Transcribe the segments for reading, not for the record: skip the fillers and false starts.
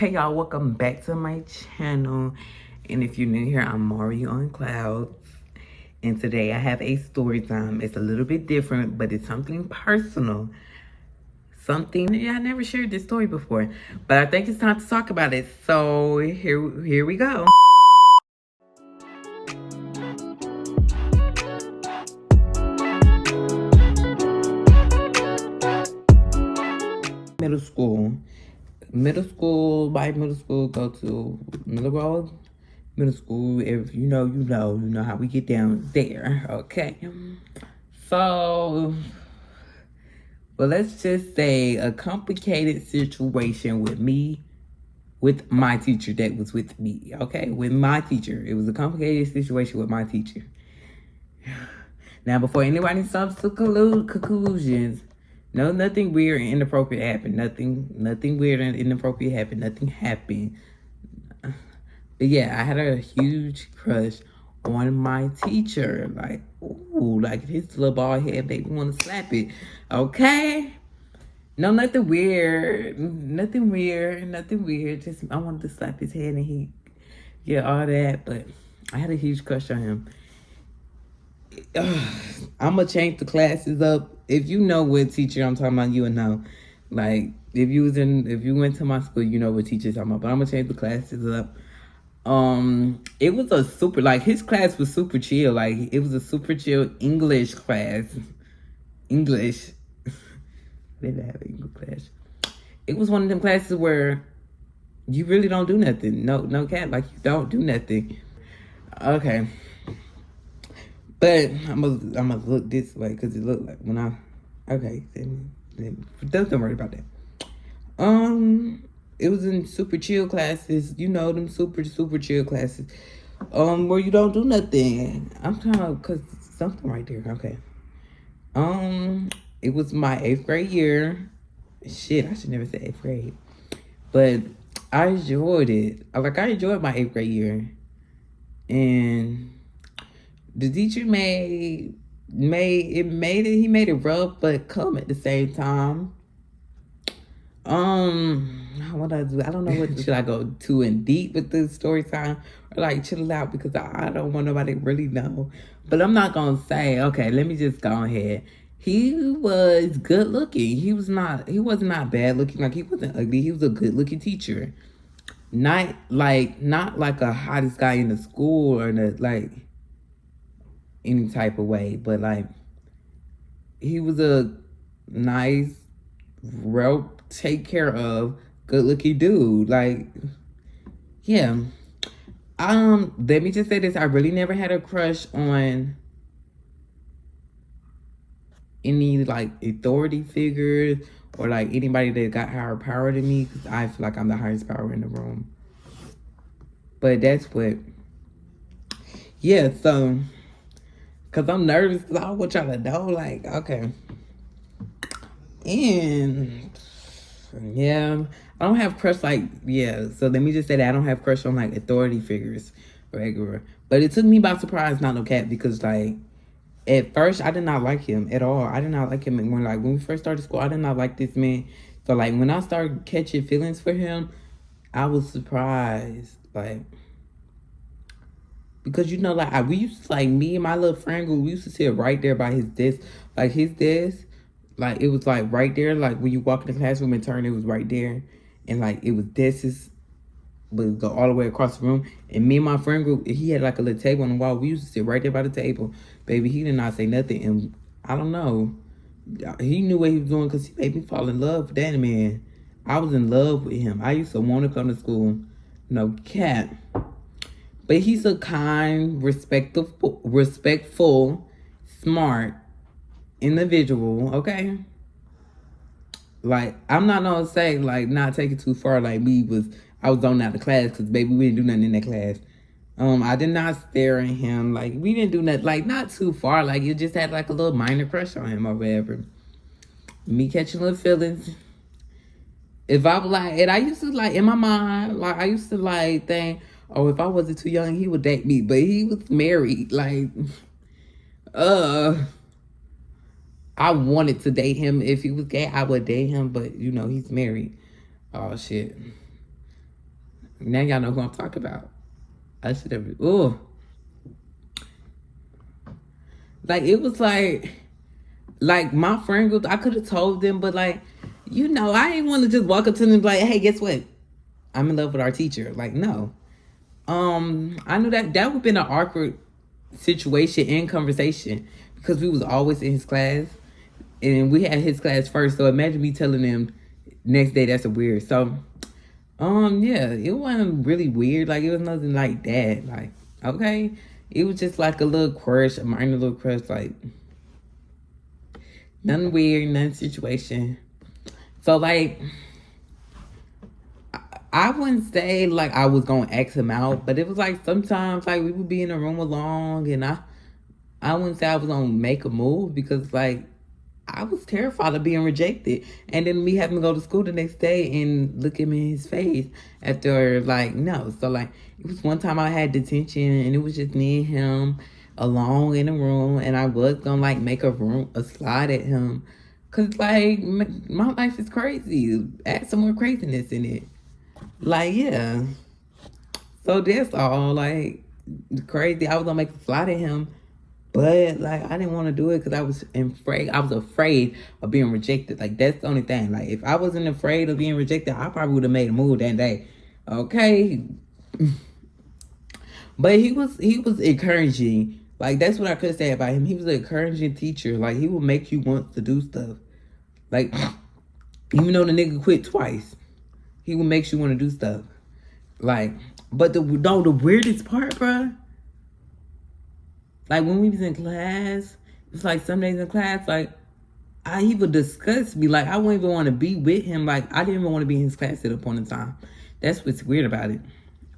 Hey y'all, welcome back to my channel. And if you're new here, I'm Mari on Clouds. And today I have a story time. It's a little bit different, but it's something personal. Something, I never shared this story before. But I think it's time to talk about it. So here we go. Middle school. By middle school, go to middle road. Middle school, if you know how we get down there, okay? So, but let's just say a complicated situation with my teacher that was with me, okay? With my teacher. It was a complicated situation with my teacher. Now, before anybody jumps to conclusions, no, nothing weird and inappropriate happened. Nothing weird and inappropriate happened. Nothing happened. But yeah, I had a huge crush on my teacher. Like, ooh, like his little bald head made me want to slap it. Okay? No, nothing weird. Nothing weird. Just I wanted to slap his head and all that. But I had a huge crush on him. I'm gonna change the classes up. If you know what teacher I'm talking about, you would know. Like, if you went to my school, you know what teacher I'm talking about. But I'm gonna change the classes up. It was a super, like, his class was super chill. Like, it was a super chill English class. English. They didn't have an English class. It was one of them classes where you really don't do nothing. No cap. Like, you don't do nothing. Okay. But I'm gonna look this way because it looked like when okay, then don't worry about that. It was in super chill classes, you know, them super chill classes, where you don't do nothing. I'm trying to, cause something right there. Okay. It was my 8th grade year. Shit, I should never say 8th grade, but I enjoyed it. I enjoyed my 8th grade year, and the teacher he made it rough but calm at the same time. What I do? I don't know what should I go too in deep with the story time or like chill out because I don't want nobody to really know. But I'm not gonna say, okay, let me just go ahead. He was good looking. He was not bad looking. Like, he wasn't ugly. He was a good looking teacher. Not like a hottest guy in the school or like any type of way, but like he was a nice, well take care of, good looking dude. Like, yeah. Let me just say this. I really never had a crush on any like authority figures or like anybody that got higher power than me, because I feel like I'm the highest power in the room. But that's what, yeah, so because I'm nervous because I want y'all to know, like, okay. And yeah, I don't have crush like, yeah. So let me just say that I don't have crush on like authority figures regular. But it took me by surprise, not no cap, because like at first I did not like him at all. I did not like him when we first started school. I did not like this man. So like when I started catching feelings for him, I was surprised, like, because like we used to, like, me and my little friend group, we used to sit right there by his desk. Like his desk, like it was like right there. Like when you walk in the classroom and turn, it was right there. And like it was desks, but go all the way across the room. And me and my friend group, he had like a little table on the wall. We used to sit right there by the table. Baby, he did not say nothing. And I don't know. He knew what he was doing because he made me fall in love with that man. I was in love with him. I used to want to come to school. No cap. But he's a kind, respectful, smart individual, okay? Like, I'm not gonna say, like, not take it too far, like I was zoning out the class, because, baby, we didn't do nothing in that class. I did not stare at him. Like, we didn't do nothing, like, not too far. Like, you just had, like, a little minor crush on him or whatever. Me catching little feelings. If I was like, and I used to, like, in my mind, like, I used to, like, think, oh, if I wasn't too young, he would date me. But he was married. Like, I wanted to date him. If he was gay, I would date him. But, you know, he's married. Oh, shit. Now y'all know who I'm talking about. I should have. Ooh. Like, it was like my friend group, I could have told them, but like, you know, I didn't want to just walk up to them and be like, hey, guess what? I'm in love with our teacher. Like, no. I knew that would have been an awkward situation and conversation because we was always in his class and we had his class first. So imagine me telling them next day that's a weird. So, yeah, it wasn't really weird. Like, it was nothing like that. Like, okay. It was just like a little crush, a minor little crush, like nothing weird, nothing situation. So like, I wouldn't say like I was gonna ask him out, but it was like sometimes like we would be in a room alone, and I wouldn't say I was gonna make a move because like I was terrified of being rejected, and then me having to go to school the next day and look him in his face after like no. So like it was one time I had detention, and it was just me and him alone in a room, and I was gonna like make a slide at him, cause like my life is crazy. Add some more craziness in it. Like, yeah. So that's all. Like, crazy. I was gonna make a fly to him, but like I didn't want to do it because I was afraid. I was afraid of being rejected. Like, that's the only thing. Like, if I wasn't afraid of being rejected, I probably would have made a move that day. Okay. But he was encouraging. Like, that's what I could say about him. He was an encouraging teacher. Like, he would make you want to do stuff. Like, even though the nigga quit twice, he would make you want to do stuff. Like, but the weirdest part, bruh, like when we was in class, it's like some days in class, like he would disgust me. Like I wouldn't even want to be with him. Like I didn't even want to be in his class at a point in time. That's what's weird about it.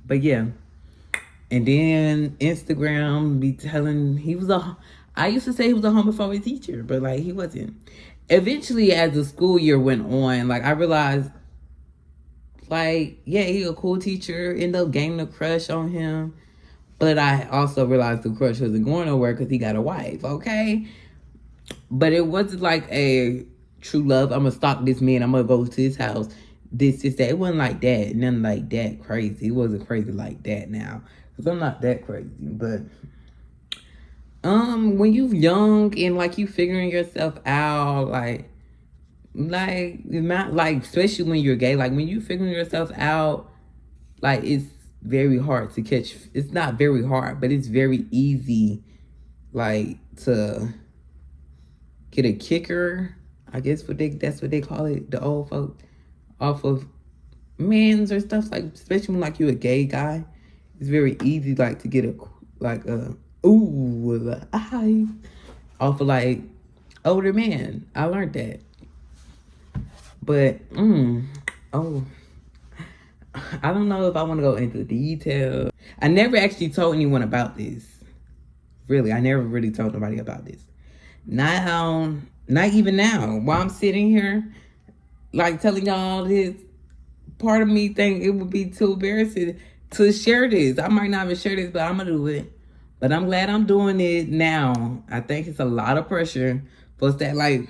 But yeah. And then Instagram be telling I used to say he was a homophobic teacher, but like he wasn't. Eventually, as the school year went on, like I realized, like, yeah, he a cool teacher. Ended up gaining a crush on him. But I also realized the crush wasn't going nowhere because he got a wife, okay? But it wasn't like a true love. I'm going to stalk this man. I'm going to go to his house. This, that. It wasn't like that. Nothing like that crazy. It wasn't crazy like that now. Because I'm not that crazy. But when you young and, like, you figuring yourself out, like not like, especially when you're gay, like when you figuring yourself out, like it's very hard to catch. It's not very hard, but it's very easy, like to get a kicker. I guess that's what they call it, the old folk, off of men's or stuff, like especially when like you're a gay guy, it's very easy like to get off of like older men. I learned that. But, I don't know if I want to go into detail. I never actually told anyone about this. Really, I never really told nobody about this. Not even now. While I'm sitting here, like telling y'all this, part of me think it would be too embarrassing to share this. I might not even share this, but I'm going to do it. But I'm glad I'm doing it now. I think it's a lot of pressure for us that, like,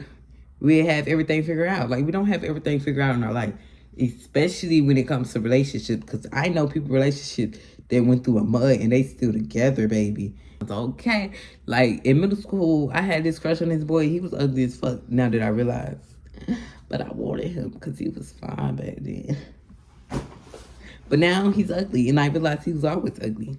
we have everything figured out. Like, we don't have everything figured out in our life, especially when it comes to relationships. Because I know people relationships that went through a mud and they still together, baby. It's okay. Like, in middle school, I had this crush on this boy. He was ugly as fuck, now that I realize. But I wanted him because he was fine back then. But now he's ugly, and I realized he was always ugly.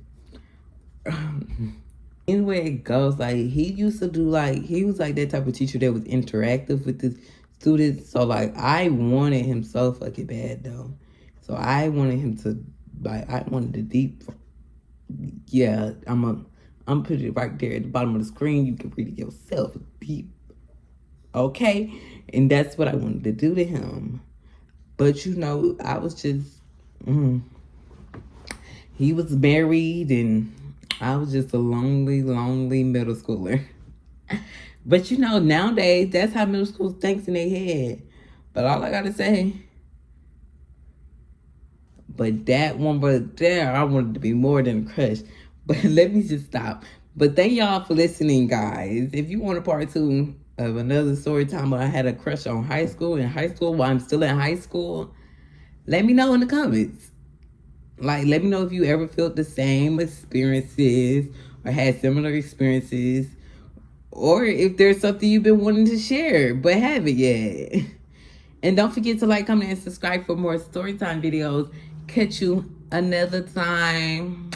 Anyway it goes, like he used to do, like he was like that type of teacher that was interactive with the students. So like I wanted him so fucking bad though. So I wanted him to, like, I wanted the deep, yeah, I'm putting it right there at the bottom of the screen. You can read it yourself. Deep. Okay? And that's what I wanted to do to him. But you know, I was just he was married and I was just a lonely middle schooler. But you know, nowadays, that's how middle school thinks in their head. But all I gotta say, but that one right there, I wanted to be more than a crush. But let me just stop. But thank y'all for listening, guys. If you want a part 2 of another story time where I had a crush on high school, while I'm still in high school, let me know in the comments. Like, let me know if you ever felt the same experiences or had similar experiences, or if there's something you've been wanting to share but haven't yet. And don't forget to like, comment, and subscribe for more Storytime videos. Catch you another time.